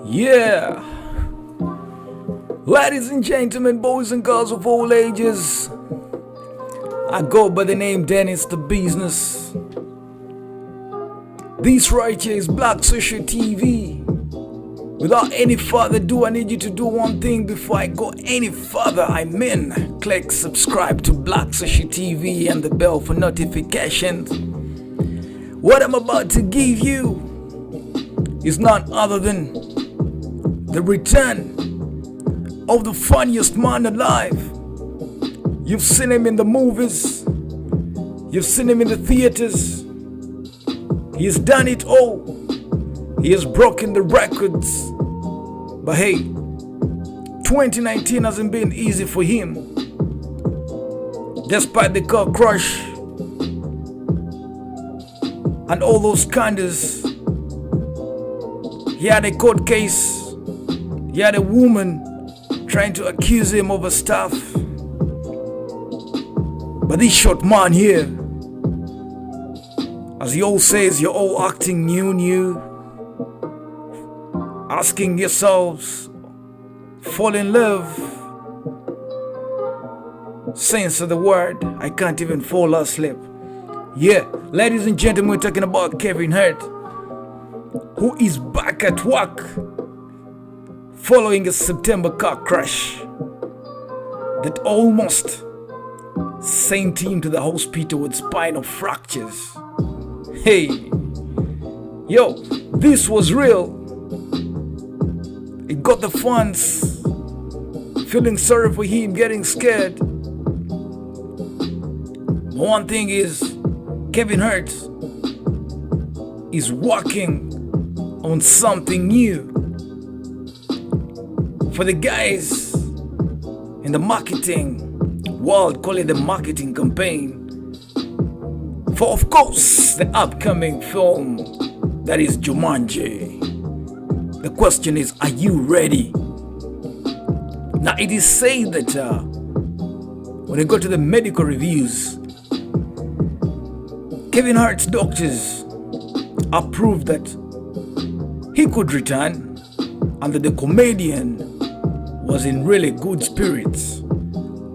Yeah, ladies and gentlemen, boys and girls of all ages, I go by the name Dennis the Business. This right here is Black Social TV. Without any further ado, I need you to do one thing before I go any further. Click subscribe to Black Social TV and the bell for notifications. What I'm about to give you is none other than the return of the funniest man alive. You've seen him in the movies, you've seen him in the theaters. He's done it all. He has broken the records. But hey, 2019 hasn't been easy for him. Despite the car crash and all those scandals, he had a court case. He had a woman trying to accuse him of a stuff. But this short man here, as he all says, you're all acting new, asking yourselves, fall in love. Sense of the word, I can't even fall asleep. Yeah, ladies and gentlemen, we're talking about Kevin Hart, who is back at work following a September car crash that almost sent him to the hospital with spinal fractures. Hey, yo, this was real. It got the fans feeling sorry for him, getting scared. One thing is, Kevin Hart is working on something new. For the guys in the marketing world, call it the marketing campaign for, of course, the upcoming film that is Jumanji. The question is, are you ready? Now, it is said that when you go to the medical reviews, Kevin Hart's doctors approved that he could return and that the comedian was in really good spirits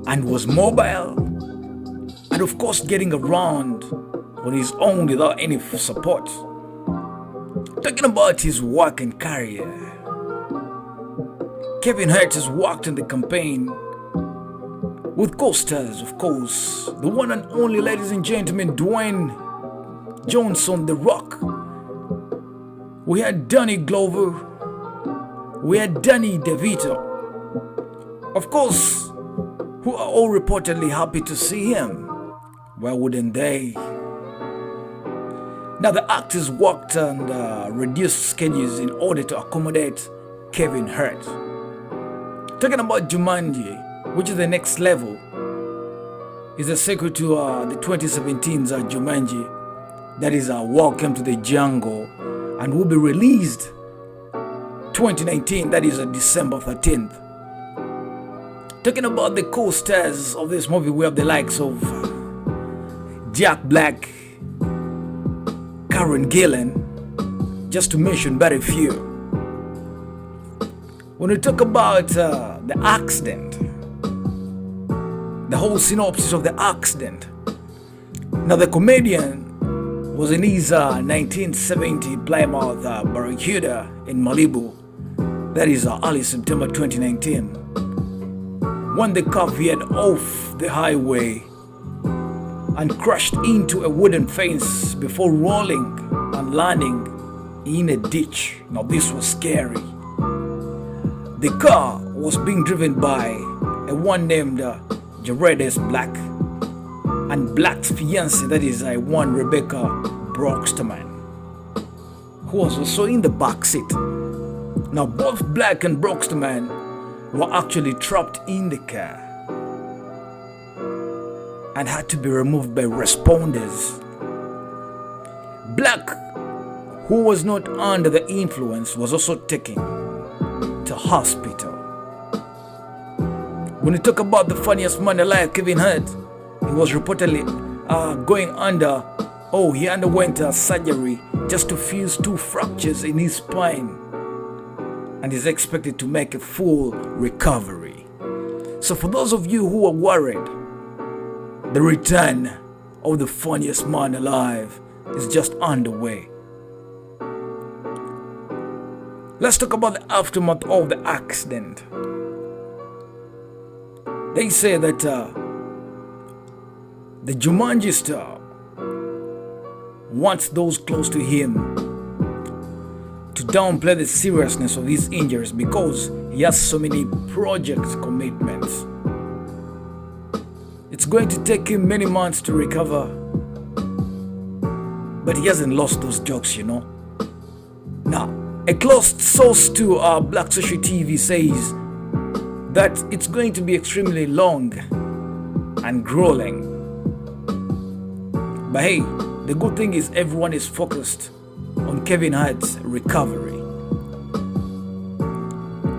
and was mobile and, of course, getting around on his own without any support. Talking about his work and career, Kevin Hart has worked in the campaign with co-stars, of course, the one and only, ladies and gentlemen, Dwayne Johnson, The Rock. We had Danny Glover, we had Danny DeVito, of course, who are all reportedly happy to see him. Why wouldn't they? Now, the actors worked on reduced schedules in order to accommodate Kevin Hart. Talking about Jumanji, which is the next level, is a sequel to the 2017's Jumanji, that is Welcome to the Jungle, and will be released 2019, that is December 13th. Talking about the co-stars of this movie, we have the likes of Jack Black, Karen Gillan, just to mention but a few. When we talk about the accident, the whole synopsis of the accident. Now, the comedian was in his 1970 Plymouth Barracuda in Malibu, that is early September 2019, when the car veered off the highway and crashed into a wooden fence before rolling and landing in a ditch. Now, this was scary. The car was being driven by a one named Jaredus Black and Black's fiancée, that is one Rebecca Broxterman, who was also in the back seat. Now, both Black and Broxterman were actually trapped in the car and had to be removed by responders. Black, who was not under the influence, was also taken to hospital. When you talk about the funniest man alive, Kevin Hart, he was reportedly he underwent surgery just to fuse two fractures in his spine. and is expected to make a full recovery. So for those of you who are worried, the return of the funniest man alive is just underway. Let's talk about the aftermath of the accident. They say that the Jumanji star wants those close to him to downplay the seriousness of his injuries because he has so many project commitments. It's going to take him many months to recover, but he hasn't lost those jokes, you know. Now, a close source to Black Social TV says that it's going to be extremely long and grueling. But hey, the good thing is everyone is focused on Kevin Hart's recovery.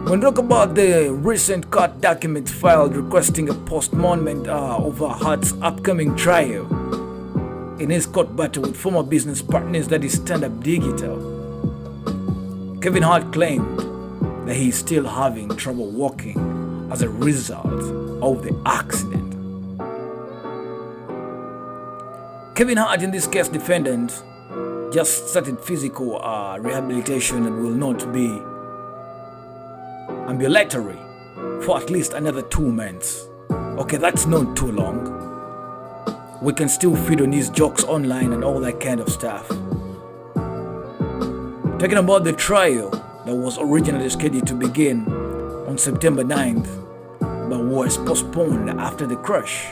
When we talk about the recent court document filed requesting a postponement over Hart's upcoming trial in his court battle with former business partners, that is Stand Up Digital, Kevin Hart claimed that he is still having trouble walking as a result of the accident. Kevin Hart, in this case defendant, just started physical rehabilitation and will not be ambulatory for at least another 2 months. Okay, that's not too long. We can still feed on these jokes online and all that kind of stuff. Talking about the trial that was originally scheduled to begin on September 9th, but was postponed after the crash,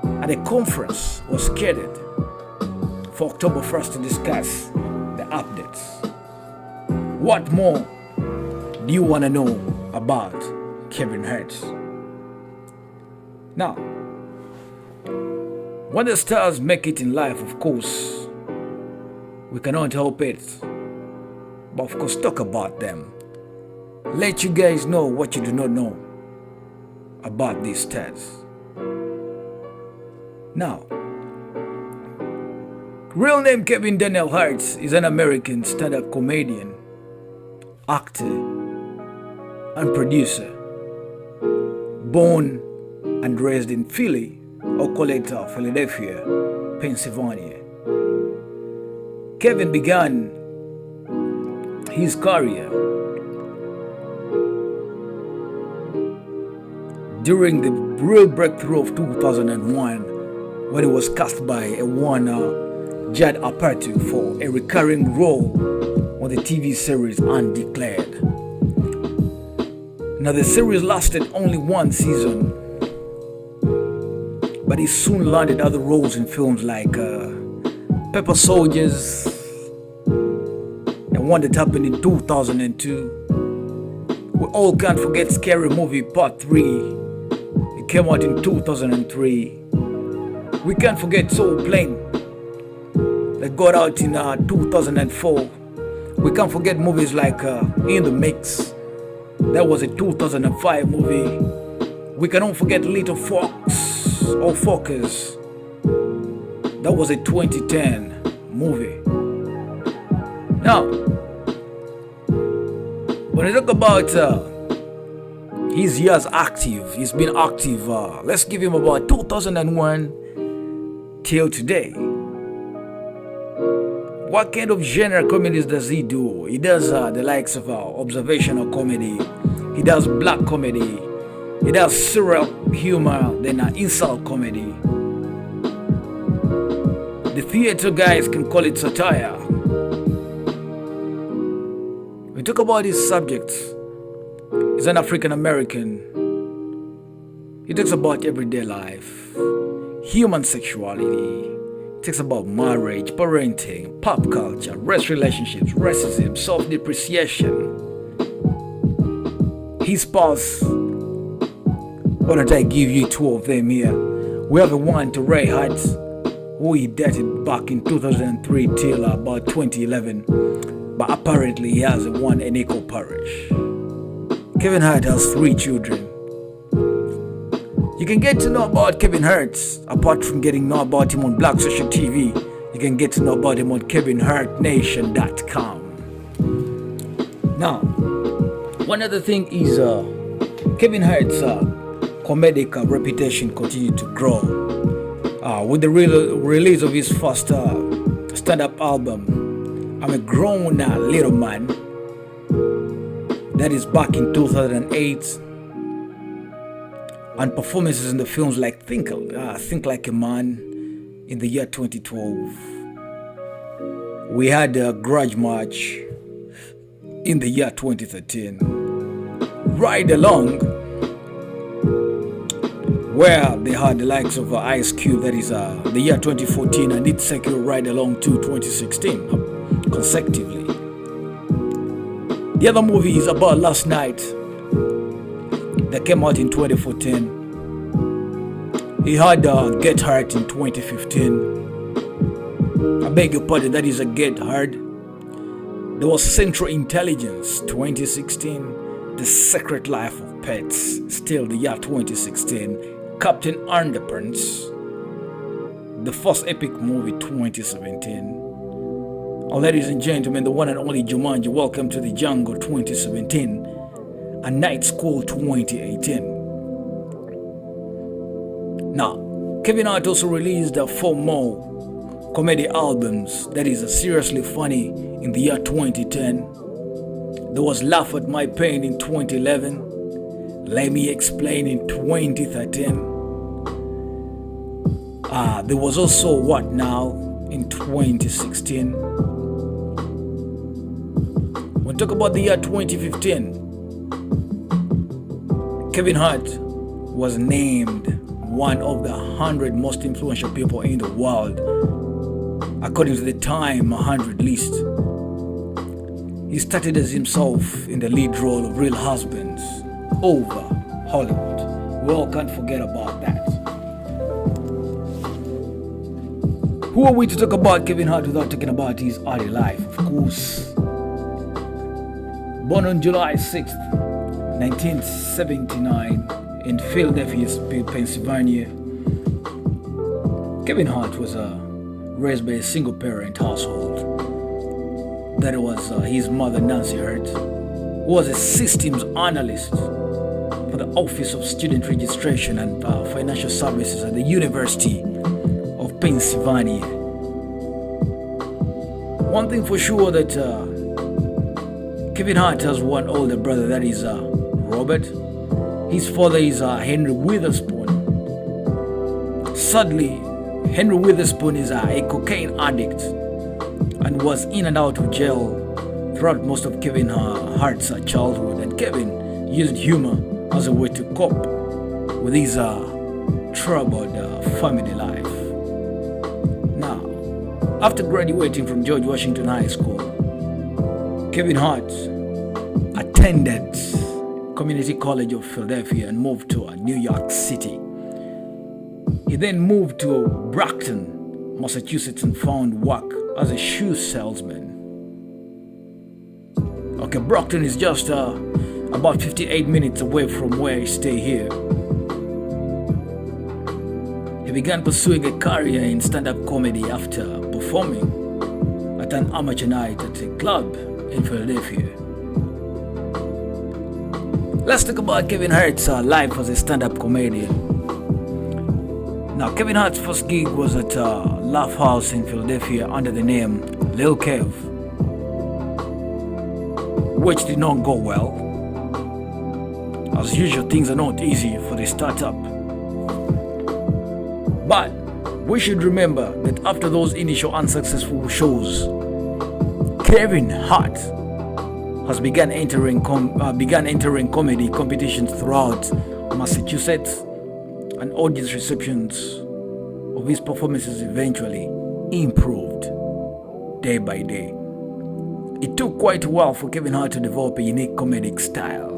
and a conference was scheduled for October 1st to discuss the updates. What more do you want to know about Kevin Hart? Now, when the stars make it in life, of course, we cannot help it, but of course talk about them. Let you guys know what you do not know about these stars. Now, real name Kevin Daniel Hart is an American stand-up comedian, actor, and producer. Born and raised in Philly, or call it Philadelphia, Pennsylvania. Kevin began his career during the real breakthrough of 2001 when he was cast by a Judd Apatow for a recurring role on the TV series Undeclared. Now the series lasted only 1 season, but he soon landed other roles in films like Pepper Soldiers, and one that happened in 2002. We all can't forget Scary Movie Part 3. It came out in 2003. We can't forget Soul Plane that got out in 2004. We can't forget movies like In the Mix. That was a 2005 movie. We cannot forget Little Fox or Focus. That was a 2010 movie. Now, when I talk about his years active, he's been active, let's give him about 2001 till today. What kind of genre comedies does he do? He does the likes of observational comedy. He does black comedy. He does surreal humor, then insult comedy. The theater guys can call it satire. We talk about his subjects. He's an African American. He talks about everyday life, human sexuality. He talks about marriage, parenting, pop culture, race relationships, racism, self-depreciation. His spouse. Why don't I give you 2 of them here? We have a one to Ray Hart, who he dated back in 2003 till about 2011. But apparently he has a one in Echo Parish. Kevin Hart has 3 children. You can get to know about Kevin Hart apart from getting to know about him on Black Social TV. You can get to know about him on KevinHartNation.com. Now, One other thing is Kevin Hart's comedic reputation continued to grow with the release of his first stand-up album, I'm a Grown Little Man, that is back in 2008, and performances in the films like Think Like a Man in the year 2012. We had a Grudge Match in the year 2013. Ride Along, where they had the likes of Ice Cube, that is the year 2014, and it secured Ride Along to 2016 consecutively. The other movie is About Last Night, that came out in 2014. He had Get Hart in 2015. I beg your pardon, that is a Get Hard. There was Central Intelligence 2016. The Secret Life of Pets, still the year 2016. Captain Underpants, the first epic movie 2017. Oh, ladies and gentlemen, the one and only Jumanji, Welcome to the Jungle 2017. And Night School 2018. Now, Kevin Hart also released 4 more comedy albums, that is Seriously Funny in the year 2010. There was Laugh at My Pain in 2011. Let Me Explain in 2013. There was also What Now in 2016. When we talk about the year 2015, Kevin Hart was named one of the 100 most influential people in the world, according to the Time 100 list. He started as himself in the lead role of Real Husbands over Hollywood. We all can't forget about that. Who are we to talk about Kevin Hart without talking about his early life? Of course. Born on July 6th, 1979 in Philadelphia, Pennsylvania, Kevin Hart was raised by a single-parent household. That was his mother, Nancy Hart, who was a systems analyst for the Office of Student Registration and Financial Services at the University of Pennsylvania. One thing for sure, that Kevin Hart has one older brother, that is Robert. His father is Henry Witherspoon. Sadly, Henry Witherspoon is a cocaine addict and was in and out of jail throughout most of Kevin Hart's childhood. And Kevin used humor as a way to cope with his troubled family life. Now, after graduating from George Washington High School, Kevin Hart attended Community College of Philadelphia and moved to New York City. He then moved to Brockton, Massachusetts, and found work as a shoe salesman. Okay, Brockton is just about 58 minutes away from where I stay here. He began pursuing a career in stand-up comedy after performing at an amateur night at a club in Philadelphia. Let's talk about Kevin Hart's life as a stand-up comedian. Now, Kevin Hart's first gig was at Laugh House in Philadelphia under the name Lil Kev, which did not go well. As usual, things are not easy for the startup. But we should remember that after those initial unsuccessful shows, Kevin Hart has began entering comedy competitions throughout Massachusetts, and audience receptions of his performances eventually improved day by day. It took quite a while for Kevin Hart to develop a unique comedic style.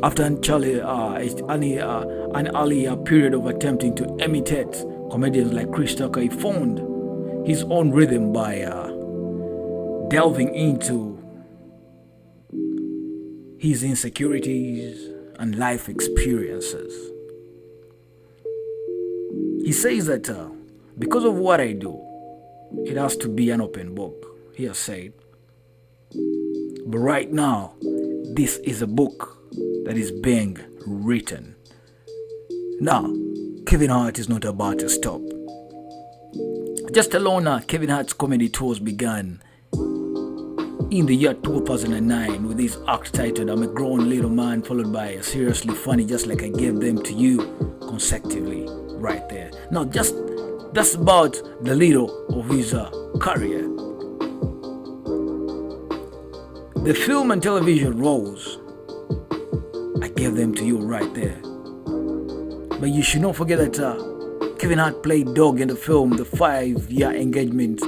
After an earlier period of attempting to imitate comedians like Chris Tucker, he found his own rhythm by delving into his insecurities and life experiences. He says that because of what I do, it has to be an open book, he has said. But right now, this is a book that is being written. Now, Kevin Hart is not about to stop. Just alone, Kevin Hart's comedy tours began in the year 2009 with his act titled I'm a Grown Little Man, followed by Seriously Funny, Just Like I Gave Them to You, consecutively right there. Now that's about the little of his career. The film and television roles, I gave them to you right there. But you should not forget that Kevin Hart played Dog in the film The 5-Year Engagement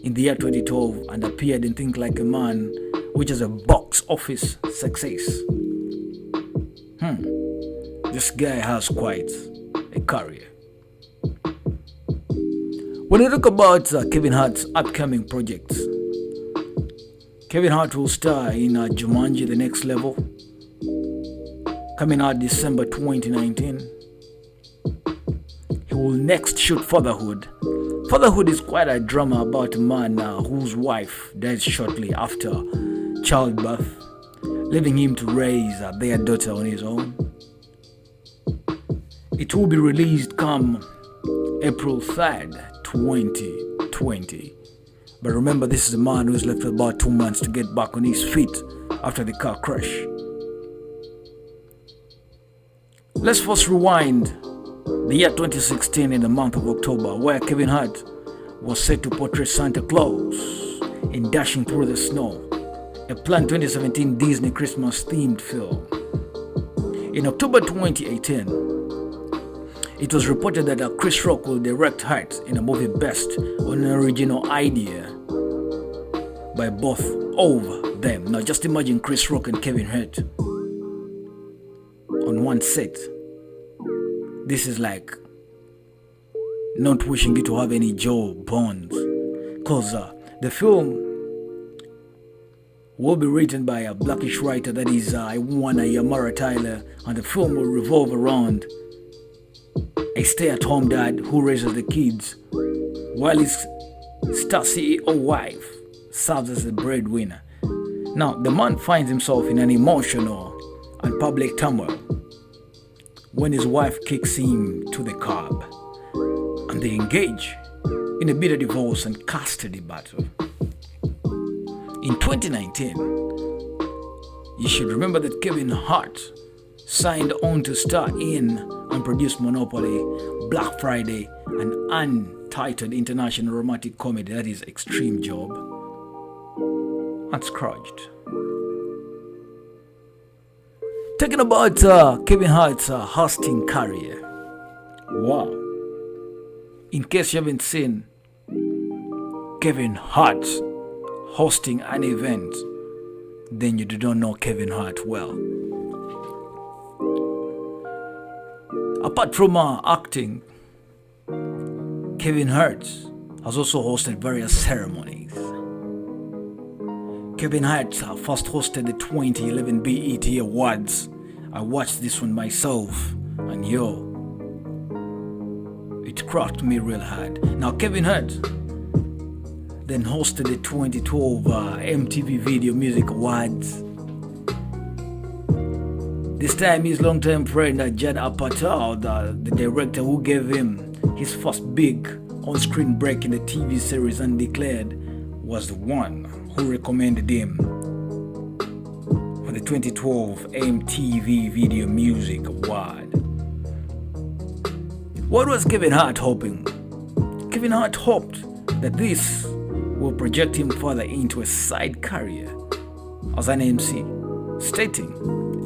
in the year 2012 and appeared in Think Like a Man, which is a box office success. This guy has quite a career. When you talk about Kevin Hart's upcoming projects, Kevin Hart will star in Jumanji: The Next Level, coming out December 2019. He will next shoot Fatherhood. Fatherhood is quite a drama about a man whose wife dies shortly after childbirth, leaving him to raise their daughter on his own. It will be released come April 3rd, 2020. But remember, this is a man who's left about 2 months to get back on his feet after the car crash. Let's first rewind the year 2016 in the month of October, where Kevin Hart was set to portray Santa Claus in Dashing Through the Snow, a planned 2017 Disney Christmas-themed film. In October 2018, it was reported that Chris Rock will direct Hart in a movie based on an original idea by both of them. Now just imagine Chris Rock and Kevin Hart on one set. This is like not wishing you to have any jaw bones, because the film will be written by a Blackish writer, that is Iwana Yamara Tyler, and the film will revolve around a stay-at-home dad who raises the kids while his star CEO wife serves as the breadwinner. Now, the man finds himself in an emotional and public turmoil when his wife kicks him to the curb, and they engage in a bitter divorce and custody battle. In 2019, you should remember that Kevin Hart signed on to star in and produce Monopoly, Black Friday, an untitled international romantic comedy, that is Extreme Job, and Scrooged. Talking about Kevin Hart's hosting career. Wow. In case you haven't seen Kevin Hart hosting an event, then you do not know Kevin Hart well. Apart from acting, Kevin Hart has also hosted various ceremonies. Kevin Hart first hosted the 2011 BET Awards. I watched this one myself, and it cracked me real hard. Now Kevin Hart then hosted the 2012 MTV Video Music Awards. This time his longtime friend Judd Apatow, the director who gave him his first big on-screen break in the TV series Undeclared, was the one who recommended him for the 2012 MTV Video Music Award. What was Kevin Hart hoping? Kevin Hart hoped that this will project him further into a side career as an MC, stating,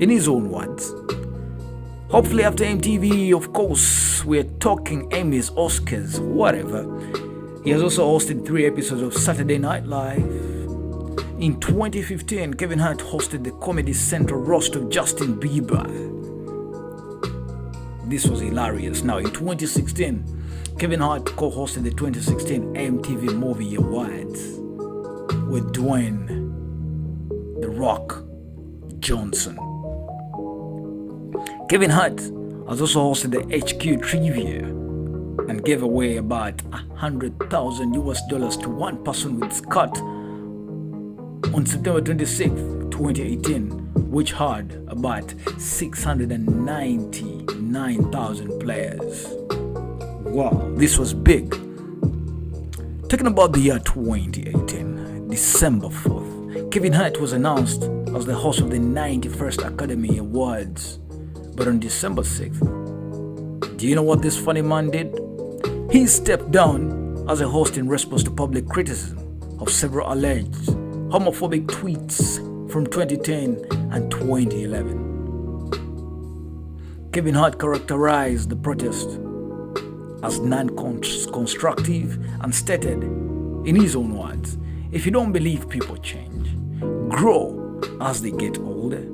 in his own words, hopefully after MTV, of course, we're talking Emmys, Oscars, whatever. He has also hosted 3 episodes of Saturday Night Live. In 2015, Kevin Hart hosted the Comedy Central roast of Justin Bieber. This was hilarious. Now, in 2016, Kevin Hart co-hosted the 2016 MTV Movie Awards with Dwayne "The Rock" Johnson. Kevin Hart has also hosted the HQ Trivia and gave away about $100,000 to one person with Scott on September 26th 2018, which had about 699,000 players. Wow, this was big. Talking about the year 2018, December 4th, Kevin Hart was announced as the host of the 91st Academy Awards. But on December 6th, do you know what this funny man did? He stepped down as a host in response to public criticism of several alleged homophobic tweets from 2010 and 2011. Kevin Hart characterized the protest as non-constructive and stated, in his own words, "If you don't believe people change, grow as they get older,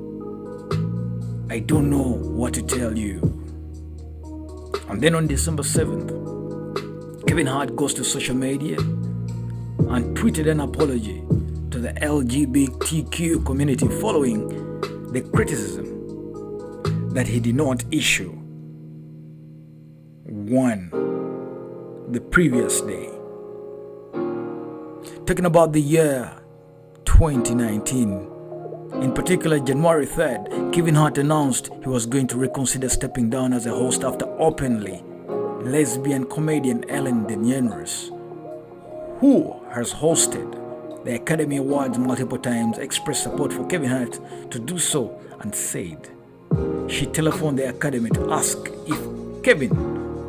I don't know what to tell you." And then on December 7th, Kevin Hart goes to social media and tweeted an apology to the LGBTQ community following the criticism that he did not issue one the previous day. Talking about the year 2019, in particular January 3rd, Kevin Hart announced he was going to reconsider stepping down as a host after openly lesbian comedian Ellen DeGeneres, who has hosted the Academy Awards multiple times, expressed support for Kevin Hart to do so and said she telephoned the Academy to ask if Kevin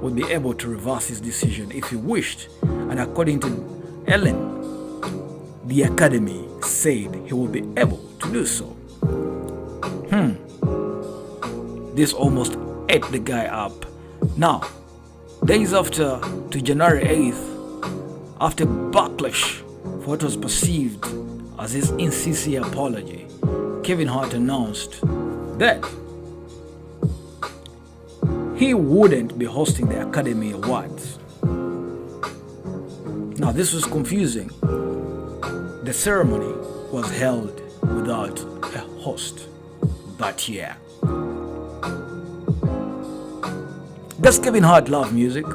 would be able to reverse his decision if he wished, and according to Ellen, the Academy said he would be able to do so. This almost ate the guy up. Now, days after, to January 8th, after backlash for what was perceived as his insincere apology, Kevin Hart announced that he wouldn't be hosting the Academy Awards. Now, this was confusing. The ceremony was held without a host. But yeah. Does Kevin Hart love music?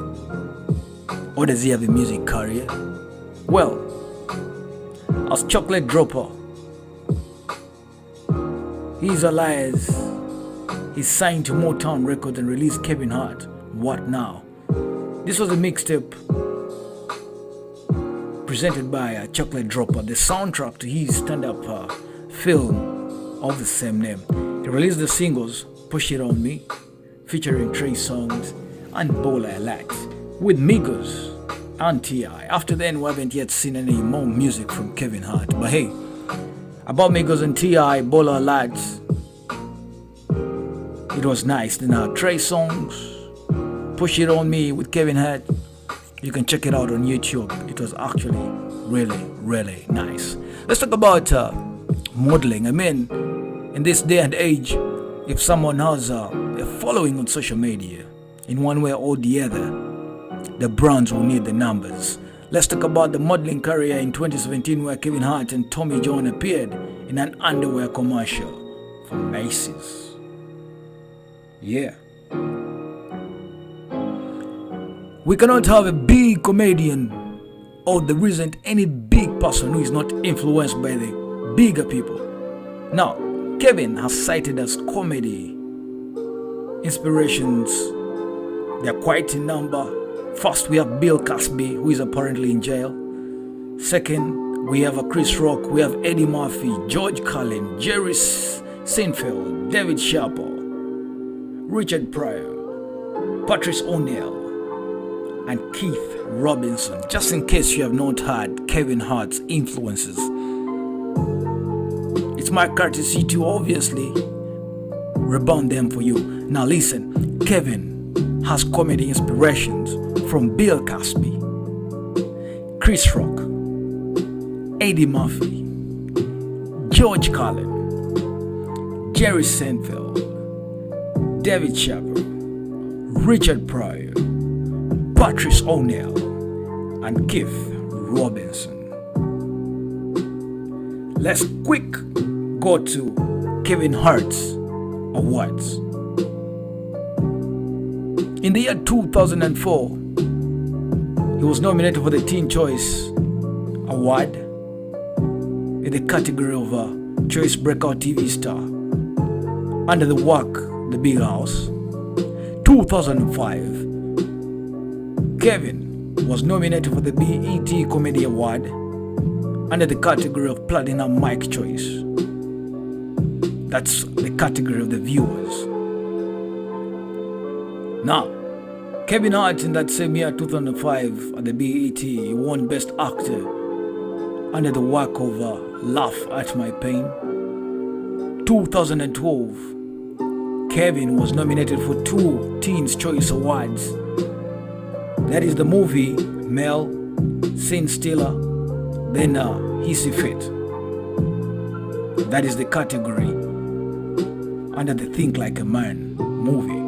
Or does he have a music career? Well, as Chocolate Dropper, he's alive. He's signed to Motown Records and released Kevin Hart, What Now? This was a mixtape presented by Chocolate Dropper, the soundtrack to his stand-up film of the same name. He released the singles Push It On Me, featuring Trey Songz and Bola Alert, with Migos and T.I. After then, we haven't yet seen any more music from Kevin Hart. But hey, about Migos and T.I., Bola Alert, it was nice. Then Trey Songz, Push It On Me with Kevin Hart, you can check it out on YouTube. It was actually really, really nice. Let's talk about modeling. I mean, in this day and age, if someone has a following on social media, in one way or the other, the brands will need the numbers. Let's talk about the modeling career in 2017, where Kevin Hart and Tommy John appeared in an underwear commercial for Macy's. Yeah. We cannot have a big comedian, or there isn't any big person who is not influenced by the bigger people. Now, Kevin has cited as comedy inspirations. They're quite in number. First, we have Bill Cosby, who is apparently in jail. Second, we have Chris Rock, we have Eddie Murphy, George Carlin, Jerry Seinfeld, David Chappelle, Richard Pryor, Patrice O'Neal, and Keith Robinson, just in case you have not heard Kevin Hart's influences. It's my courtesy to obviously rebound them for you. Now listen, Kevin has comedy inspirations from Bill Cosby, Chris Rock, Eddie Murphy, George Carlin, Jerry Seinfeld, David Chappelle, Richard Pryor, Patrice O'Neal, and Keith Robinson. Let's quick go to Kevin Hart's awards. In the year 2004, he was nominated for the Teen Choice Award in the category of Choice breakout TV star. Under the Work, The Big House. 2005, Kevin was nominated for the BET Comedy Award under the category of Platinum Mic Choice. That's the category of the viewers. Now, Kevin Hart in that same year, 2005, at the BET, he won Best Actor under the work of Laugh at My Pain. 2012, Kevin was nominated for 2 Teen's Choice Awards. That is the movie Mel, Scene Stealer, then Hissy Fit. That is the category under the Think Like a Man movie.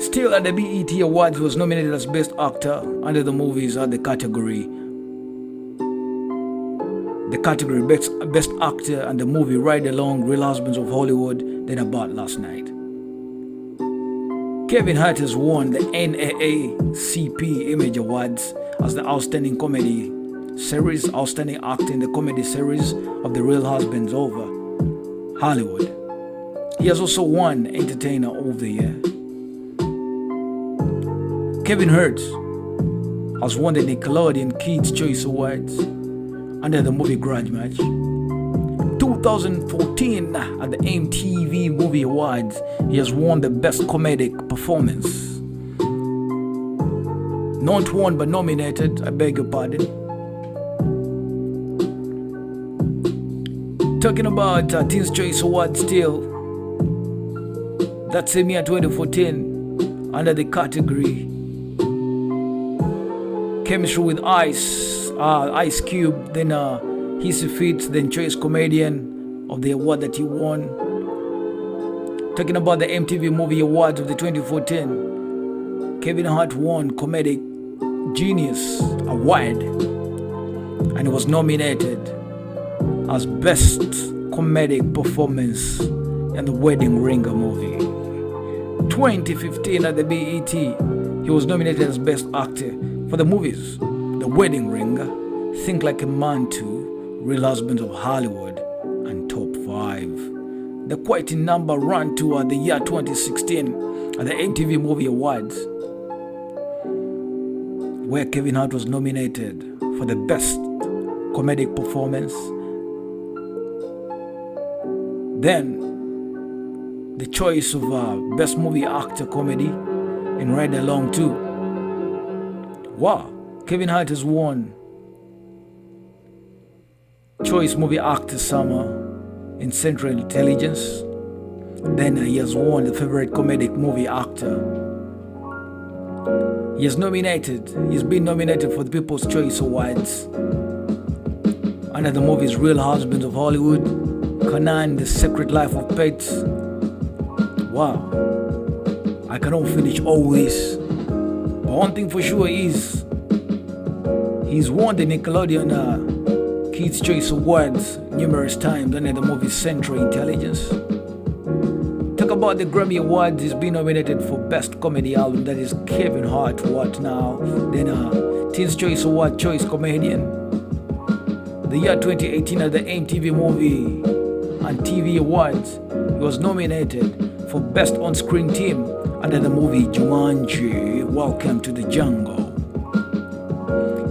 Still at the BET Awards, he was nominated as Best Actor under the movies at the category Best Actor and the movie Ride Along, Real Husbands of Hollywood, then About Last Night. Kevin Hart has won the NAACP Image Awards as the Outstanding Comedy Series, Outstanding Actor in the Comedy Series of the Real Husbands of Hollywood. He has also won Entertainer of the Year. Kevin Hart has won the Nickelodeon Kids' Choice Awards under the movie Grudge Match. 2014 at the MTV Movie Awards, he has won the Best Comedic Performance. Not won but nominated, I beg your pardon. Talking about Teen's Choice Awards still, that same year 2014, under the category Chemistry with Ice Cube, then Hissy Fit, then Choice Comedian of the award that he won. Talking about the MTV Movie Awards of the 2014, Kevin Hart won Comedic Genius Award and he was nominated as Best Comedic Performance in the Wedding Ringer movie. 2015 at the BET, he was nominated as Best Actor for the movies The Wedding Ringer, Think Like a Man 2, Real Husbands of Hollywood, and Top 5. The quite number ran to the year 2016 at the MTV Movie Awards, where Kevin Hart was nominated for the Best Comedic Performance. Then, the choice of Best Movie Actor Comedy in Ride Along 2. Wow, Kevin Hart has won Choice Movie Actor Summer in Central Intelligence. Then he has won the Favorite Comedic Movie Actor. He's been nominated for the People's Choice Awards under the movies Real Husbands of Hollywood, Conan, The Secret Life of Pets. Wow, I cannot finish all this. But one thing for sure is he's won the Nickelodeon Kids' Choice Awards numerous times under the movie Central Intelligence. Talk about the Grammy Awards, he's been nominated for Best Comedy Album, that is Kevin Hart, What Now? Then Teen's Choice Award, Choice Comedian. The year 2018 at the MTV Movie and TV Awards, he was nominated for Best On-Screen Team under the movie Jumanji, Welcome to the Jungle.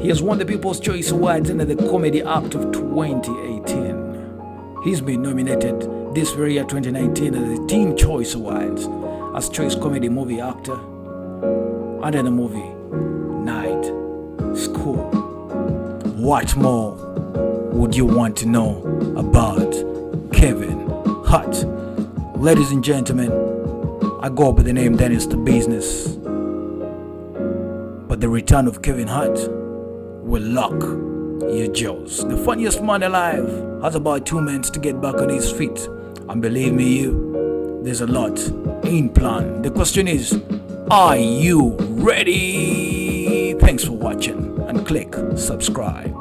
He has won the People's Choice Awards under the Comedy Act of 2018. He's been nominated this very year 2019 at the Teen Choice Awards as Choice Comedy Movie Actor under the movie Night School. What more would you want to know about Kevin Hart? Ladies and gentlemen, I go by the name Dennis the Business. But the return of Kevin Hart will lock your jaws. The funniest man alive has about 2 minutes to get back on his feet. And believe me, there's a lot in plan. The question is, are you ready? Thanks for watching and click subscribe.